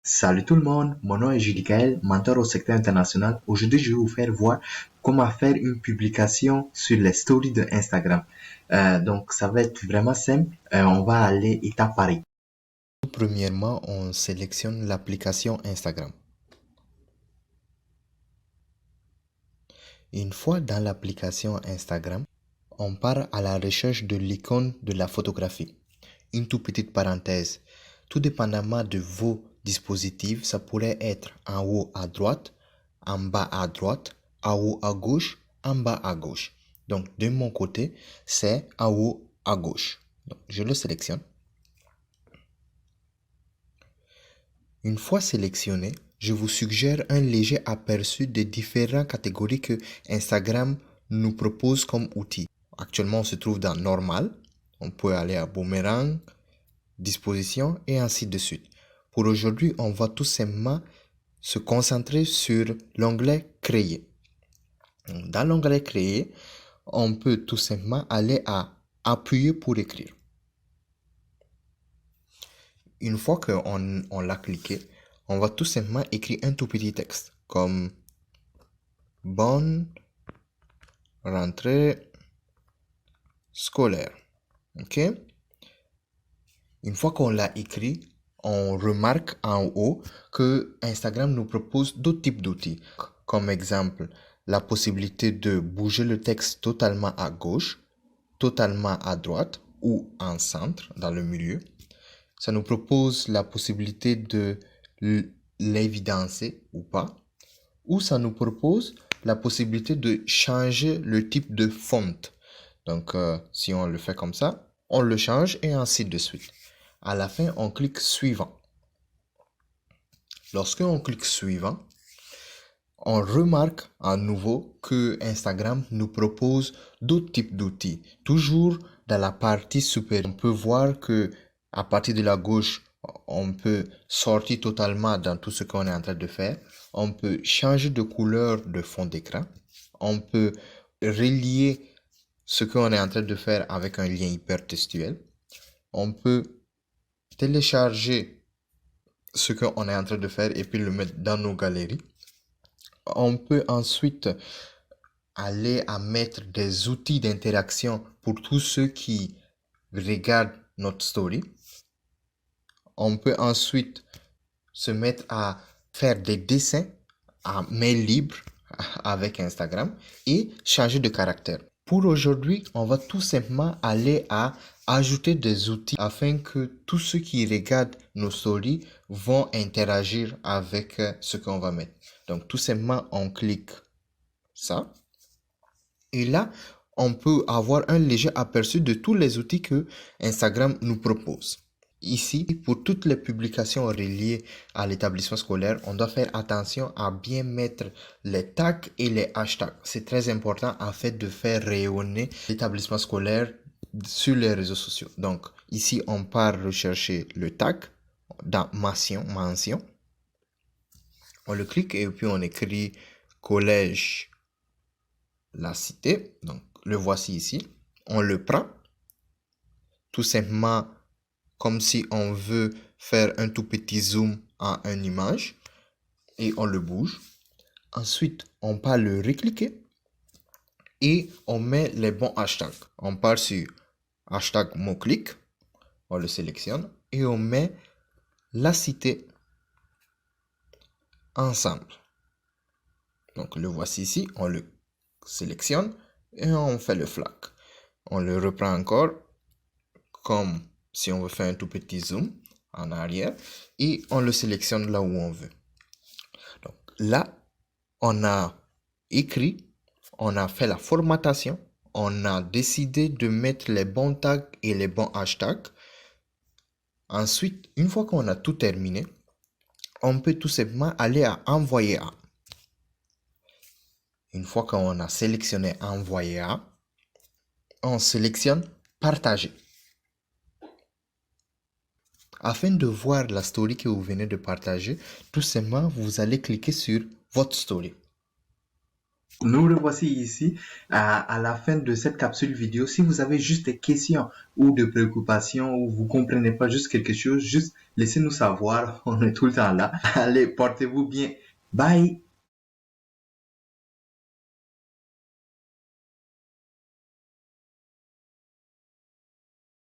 Salut tout le monde, mon nom est Julie Kael, mentor au secteur international. Aujourd'hui, je vais vous faire voir comment faire une publication sur les stories de Instagram. Donc, ça va être vraiment simple. On va aller étape par étape. Premièrement, on sélectionne l'application Instagram. Une fois dans l'application Instagram, on part à la recherche de l'icône de la photographie. Une toute petite parenthèse. Tout dépendamment de vos dispositifs, ça pourrait être en haut à droite, en bas à droite, en haut à gauche, en bas à gauche. Donc, de mon côté, c'est en haut à gauche. Donc, je le sélectionne. Une fois sélectionné, je vous suggère un léger aperçu des différentes catégories que Instagram nous propose comme outils. Actuellement, on se trouve dans Normal. On peut aller à Boomerang, Disposition et ainsi de suite. Pour aujourd'hui, on va tout simplement se concentrer sur l'onglet Créer. Dans l'onglet Créer, on peut tout simplement aller à Appuyer pour écrire. Une fois qu'on l'a cliqué, on va tout simplement écrire un tout petit texte comme bonne rentrée scolaire. OK? Une fois qu'on l'a écrit, on remarque en haut que Instagram nous propose d'autres types d'outils. Comme exemple, la possibilité de bouger le texte totalement à gauche, totalement à droite ou en centre, dans le milieu. Ça nous propose la possibilité de l'évidencer ou pas. Ou ça nous propose la possibilité de changer le type de font. Donc, si on le fait comme ça, on le change et ainsi de suite. À la fin, on clique suivant. Lorsque on clique suivant, on remarque à nouveau que Instagram nous propose d'autres types d'outils. Toujours dans la partie supérieure, on peut voir que à partir de la gauche, on peut sortir totalement dans tout ce qu'on est en train de faire. On peut changer de couleur de fond d'écran. On peut relier ce qu'on est en train de faire avec un lien hypertextuel. On peut télécharger ce qu'on est en train de faire et puis le mettre dans nos galeries. On peut ensuite aller à mettre des outils d'interaction pour tous ceux qui regardent notre story. On peut ensuite se mettre à faire des dessins à main libre avec Instagram et changer de caractère. Pour aujourd'hui, on va tout simplement aller à ajouter des outils afin que tous ceux qui regardent nos stories vont interagir avec ce qu'on va mettre. Donc tout simplement, on clique ça. Et là, on peut avoir un léger aperçu de tous les outils que Instagram nous propose. Ici, pour toutes les publications reliées à l'établissement scolaire, on doit faire attention à bien mettre les tags et les hashtags. C'est très important afin de faire rayonner l'établissement scolaire sur les réseaux sociaux. Donc, ici, on part rechercher le tag dans mention. On le clique et puis on écrit collège La Cité. Donc, le voici ici. On le prend tout simplement comme si on veut faire un tout petit zoom à une image et on le bouge. Ensuite, on part le recliquer et on met les bons hashtags. On part sur hashtag mot-clic, on le sélectionne et on met la cité ensemble. Donc le voici ici, on le sélectionne et on fait le flag. On le reprend encore comme si on veut faire un tout petit zoom en arrière et on le sélectionne là où on veut. Donc là, on a écrit, on a fait la formatation, on a décidé de mettre les bons tags et les bons hashtags. Ensuite, une fois qu'on a tout terminé, on peut tout simplement aller à envoyer à. Une fois qu'on a sélectionné envoyer à, on sélectionne partager. Afin de voir la story que vous venez de partager, tout simplement, vous allez cliquer sur votre story. Nous revoici ici à la fin de cette capsule vidéo. Si vous avez juste des questions ou des préoccupations ou vous comprenez pas juste quelque chose, juste laissez-nous savoir. On est tout le temps là. Allez, portez-vous bien. Bye.